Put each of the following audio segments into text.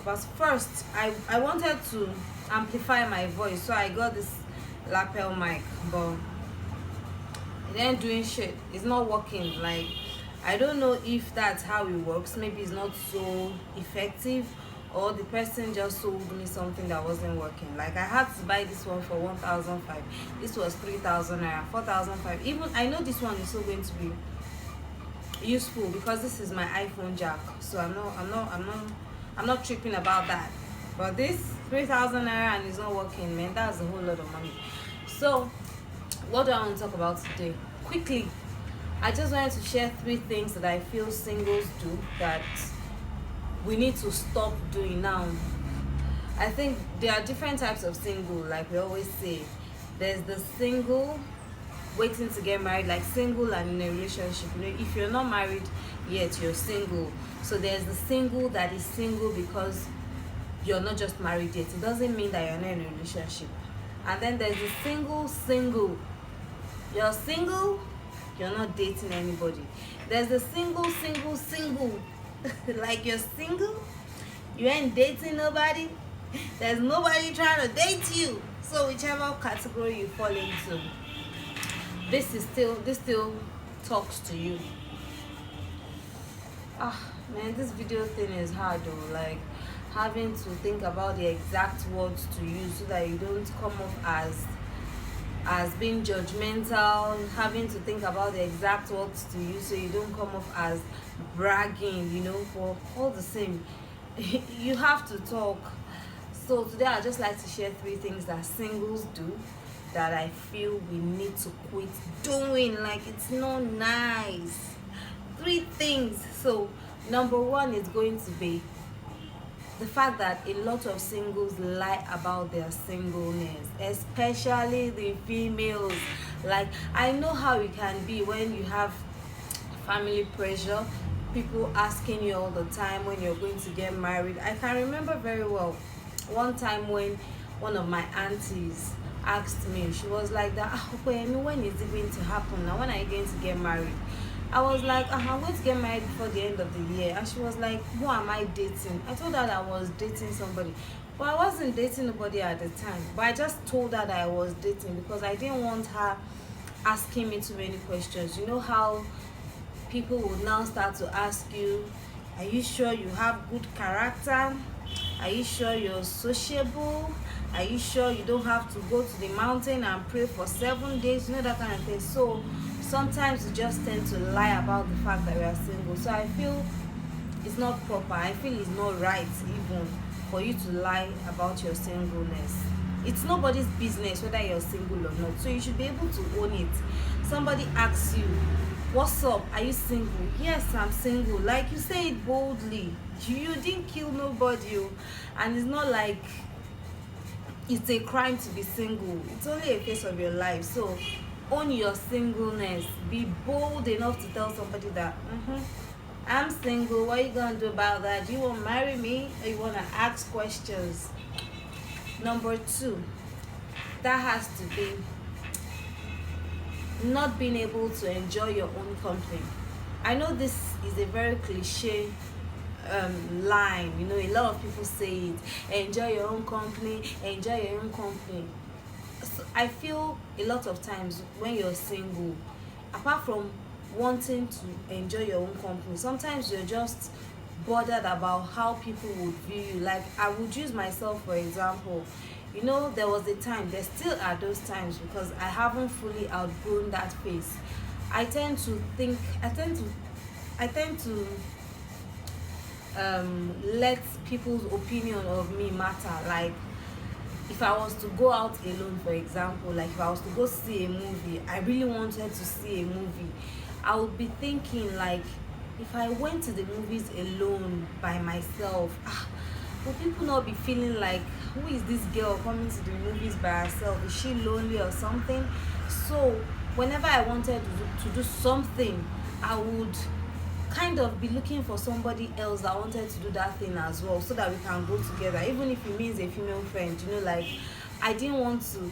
but first I wanted to amplify my voice, so I got this lapel mic, but it ain't doing shit. It's not working. Like, I don't know if that's how it works. Maybe it's not so effective, or the person just sold me something that wasn't working. Like, I had to buy this one for 1,005. This was 3,000 naira, 4,005. Even I know this one is still going to be useful because this is my iPhone jack. So I'm not tripping about that. But this 3,000 naira and it's not working, man. That's a whole lot of money. So what do I want to talk about today? Quickly, I just wanted to share 3 things that I feel singles do that we need to stop doing now. I think there are different types of single, like we always say. There's the single waiting to get married, like single and in a relationship. You know, if you're not married yet, you're single. So there's the single that is single because you're not just married yet. It doesn't mean that you're not in a relationship. And then there's the single. You're single, you're not dating anybody. There's the single. Like, you're single, you ain't dating nobody, there's nobody trying to date you. So whichever category you fall into, this still talks to you. Man, this video thing is hard though. Like, having to think about the exact words to use so that you don't come off as being judgmental, having to think about the exact words to use so you don't come off as bragging, you know. For all the same, you have to talk. So today I'd just like to share 3 things that singles do that I feel we need to quit doing. Like, it's not nice. 3 things. So number 1 is going to be the fact that a lot of singles lie about their singleness, especially the females. Like, I know how it can be when you have family pressure, people asking you all the time when you're going to get married. I can remember very well one time when one of my aunties asked me, she was like that, when is it going to happen now, when are you going to get married? I was like, I'm going to get married before the end of the year. And she was like, who am I dating? I told her that I was dating somebody, but I wasn't dating nobody at the time. But I just told her that I was dating because I didn't want her asking me too many questions. You know how people would now start to ask you, are you sure you have good character? Are you sure you're sociable? Are you sure you don't have to go to the mountain and pray for 7 days? You know, that kind of thing. So sometimes we just tend to lie about the fact that we are single. So I feel it's not proper. I feel it's not right even for you to lie about your singleness. It's nobody's business whether you're single or not. So you should be able to own it. Somebody asks you, what's up? Are you single? Yes, I'm single. Like, you say it boldly. You didn't kill nobody. And it's not like it's a crime to be single. It's only a phase of your life. So own your singleness. Be bold enough to tell somebody that I'm single. What are you gonna do about that? Do you want to marry me, or you want to ask questions? Number 2, that has to be not being able to enjoy your own company. I know this is a very cliche line. You know, a lot of people say it. Enjoy your own company. Enjoy your own company. So I feel a lot of times when you're single, apart from wanting to enjoy your own company, sometimes you're just bothered about how people would view you. Like, I would use myself for example. You know, there was a time, there still are those times, because I haven't fully outgrown that phase. I tend to let people's opinion of me matter. Like, if I was to go out alone, for example, like if I was to go see a movie, I really wanted to see a movie, I would be thinking, like, if I went to the movies alone by myself, will people not be feeling like, who is this girl coming to the movies by herself? Is she lonely or something? So whenever I wanted to do something, I would kind of be looking for somebody else that wanted to do that thing as well, so that we can go together, even if it means a female friend. You know, like, I didn't want to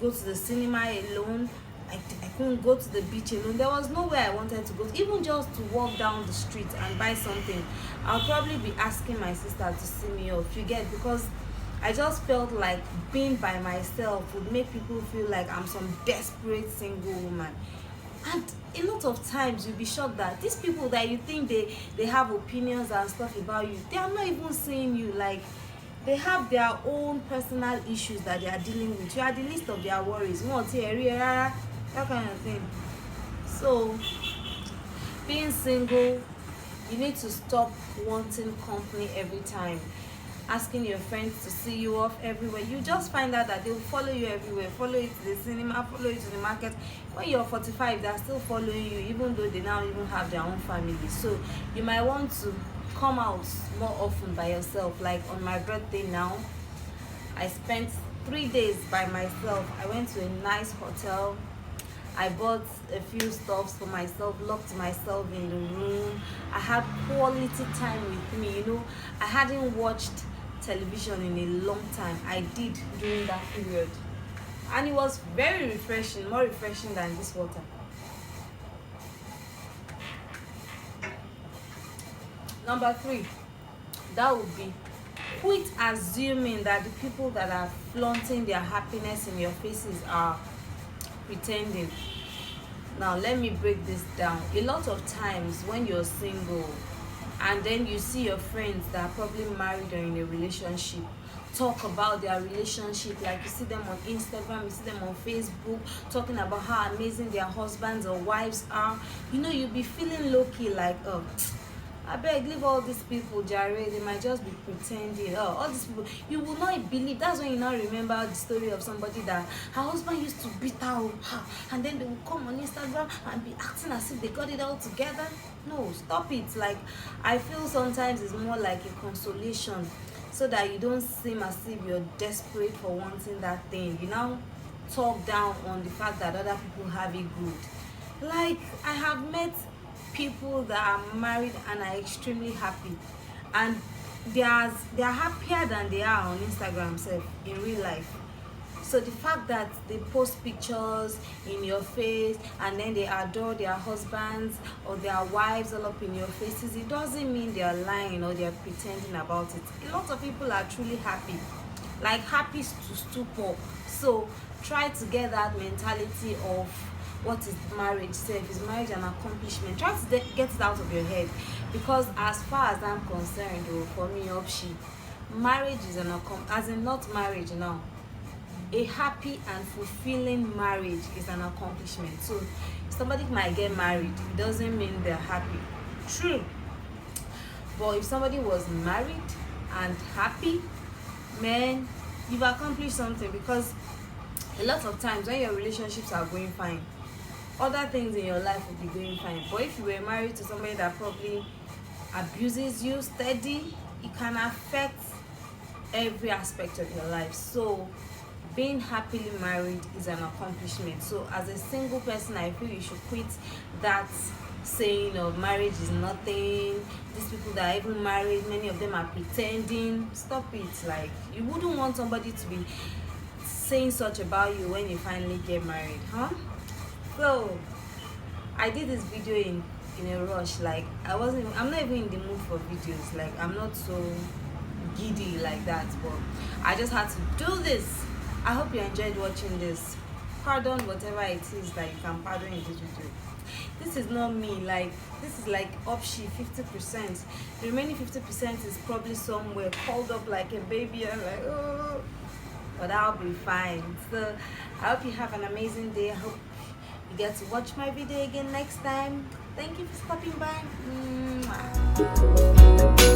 go to the cinema alone. I couldn't go to the beach alone. There was nowhere I wanted to go, even just to walk down the street and buy something. I'll probably be asking my sister to see me off, you get, because I just felt like being by myself would make people feel like I'm some desperate single woman. And a lot of times you'll be shocked that these people that you think they have opinions and stuff about you, they are not even seeing you. Like, they have their own personal issues that they are dealing with. You are the least of their worries. That kind of thing. So being single, you need to stop wanting company every time, asking your friends to see you off everywhere. You just find out that they'll follow you everywhere, follow you to the cinema, follow you to the market. When you're 45, they're still following you, even though they now even have their own family. So you might want to come out more often by yourself. Like on my birthday now, I spent 3 days by myself. I went to a nice hotel. I bought a few stuffs for myself, locked myself in the room. I had quality time with me. I hadn't watched television in a long time. I did during that period. And it was very refreshing, more refreshing than this water. Number 3, that would be quit assuming that the people that are flaunting their happiness in your faces are pretending. Now let me break this down. A lot of times when you're single and then you see your friends that are probably married or in a relationship talk about their relationship, like you see them on Instagram, you see them on Facebook talking about how amazing their husbands or wives are, you'll be feeling low-key like, oh, I beg, leave all these people, jare. They might just be pretending. Oh, all these people, you will not believe. That's when you now remember the story of somebody that her husband used to beat her, and then they will come on Instagram and be acting as if they got it all together. No, stop it. Like, I feel sometimes it's more like a consolation, so that you don't seem as if you're desperate for wanting that thing. You now talk down on the fact that other people have it good. Like, I have met people that are married and are extremely happy, and they are happier than they are on Instagram self in real life. So the fact that they post pictures in your face and then they adore their husbands or their wives all up in your faces, it doesn't mean they are lying or they are pretending about it. A lot of people are truly happy, like happy to stupor. So try to get that mentality of what is marriage self. Is marriage an accomplishment? Try to get it out of your head, because as far as I'm concerned, for me, marriage is an as in not marriage now, a happy and fulfilling marriage is an accomplishment. So somebody might get married, it doesn't mean they're happy. True. But if somebody was married and happy, man, you've accomplished something. Because a lot of times when your relationships are going fine, other things in your life will be going fine. But if you were married to somebody that probably abuses you steady, it can affect every aspect of your life. So being happily married is an accomplishment. So as a single person, I feel you should quit that saying of marriage is nothing. These people that are even married, many of them are pretending. Stop it. Like, you wouldn't want somebody to be saying such about you when you finally get married, huh? So I did this video in a rush. Like, I'm not even in the mood for videos. Like, I'm not so giddy like that, but I just had to do this. I hope you enjoyed watching this. Pardon whatever it is that you can pardon in this video. This is not me. Like, this is like upshe 50%. The remaining 50% is probably somewhere called up like a baby and like, oh, but I'll be fine. So I hope you have an amazing day. I hope you get to watch my video again next time. Thank you for stopping by. Mwah.